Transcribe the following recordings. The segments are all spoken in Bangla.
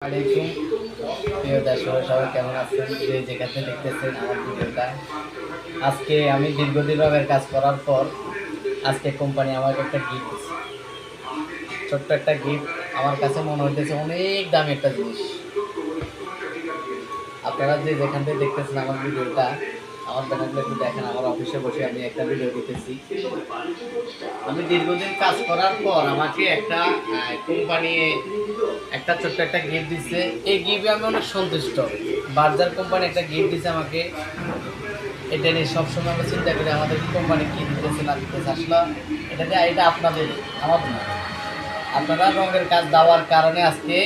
আলাইকুম প্রিয় দর্শক, সবাই কেমন আছেন? যে যেখানে দেখতেছেন আমার ভিডিওটা, আজকে আমি দীর্ঘদিন রঙের কাজ করার পর আজকে কোম্পানি আমাকে একটা গিফট দিচ্ছে। ছোট্ট একটা গিফট, আমার কাছে মনে হইতেছে অনেক দামি একটা জিনিস। আপনারা যে যেখান থেকে দেখতেছেন আমার ভিডিওটা, আমার ব্যানারগুলো একটু দেখেন। আমার অফিসে বসে আমি একটা ভিডিও দিতেছি। আমি দীর্ঘদিন কাজ করার পর আমাকে একটা কোম্পানি একটা ছোট্ট একটা গিফট দিচ্ছে। এই গিফটে আমি অনেক সন্তুষ্ট। বার্জার কোম্পানি একটা গিফট দিচ্ছে আমাকে। এটা নিয়ে সবসময় আমরা চিন্তা করি আমাদের কোম্পানি কী দিতেছে না দিতেছে। আসলে এটা আপনাদের, আমার না। আপনারা রঙের কাজ দেওয়ার কারণে আজকে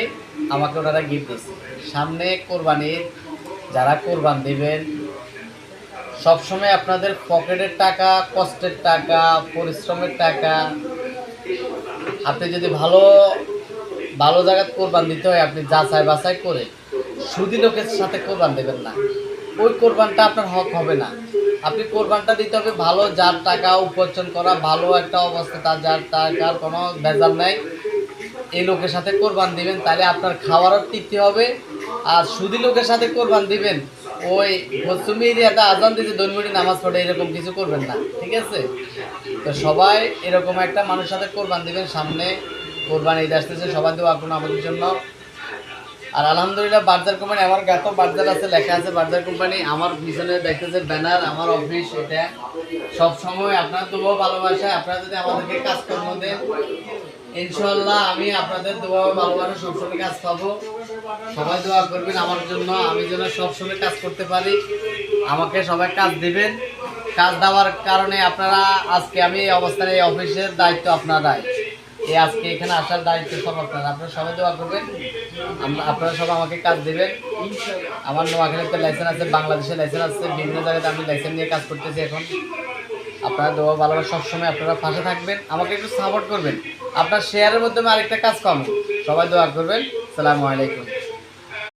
আমাকে ওনারা গিফট দিচ্ছে। সামনে কোরবানির, যারা কোরবান দিবেন, সবসময় আপনাদের পকেটের টাকা, কষ্টের টাকা, পরিশ্রমের টাকা, আপনি যদি ভালো ভালো জায়গায় কোরবান দিতে হয়, আপনি যাচাই বাছাই করে সুদী লোকের সাথে কোরবান দেবেন না। ওই কোরবানটা আপনার হক হবে না। আপনি কোরবানটা দিতে হবে ভালো, যার টাকা উপার্জন করা, ভালো একটা অবস্থা, তার যার টাকার কোনো ভেজাল নাই, এই লোকের সাথে কোরবান দিবেন। তাহলে আপনার খাওয়ারও তৃপ্তি হবে। আর সুদী লোকের সাথে কোরবান দিবেন, ওই পশ্চিমী এরিয়াতে আজান দিতে দৈনন্দিন নামাজ পড়ে এরকম কিছু করবেন না, ঠিক আছে? তো সবাই এরকম একটা মানুষের সাথে কোরবান দিবেন। সামনে কোরবানি ঈদ আসতেছে, সবাই দোয়া করুন আমাদের জন্য। আর আলহামদুলিল্লাহ, বার্জার কোম্পানি, আমার গাত বার্জার আছে, লেখা আছে বার্জার কোম্পানি। আমার পিছনে দেখতেছে ব্যানার, আমার অফিস। এটা সব সময় আপনার দোয়া ভালোবাসা, আপনারা যদি আমাদেরকে কাজকর্ম দেন, ইনশাআল্লাহ আমি আপনাদের দোয়া ভালোবাসা সবসময় কাজ পাবো। সবাই দোয়া করবেন আমার জন্য, আমি যেন সবসময় কাজ করতে পারি। আমাকে সবাই কাজ দিবেন। কাজ দেওয়ার কারণে আপনারা আজকে আমি এই অবস্থানে, এই অফিসের দায়িত্ব আপনারাই। এই আজকে এখানে আসার দায়িত্ব সব আপনারা। আপনারা সবাই দোয়া করবেন, আপনারা সবাই আমাকে কাজ দেবেন। আমার নোয়াখালীতে লাইসেন্স আছে, বাংলাদেশের লাইসেন্স আছে, বিভিন্ন জায়গাতে আমি লাইসেন্স নিয়ে কাজ করতেছি এখন। আপনারা দোয়া ভালোবাসা সবসময় আপনারা পাশে থাকবেন, আমাকে একটু সাপোর্ট করবেন। আপনার শেয়ারের মাধ্যমে আরেকটা কাজ কম, সবাই দোয়া করবেন। আসসালামু আলাইকুম।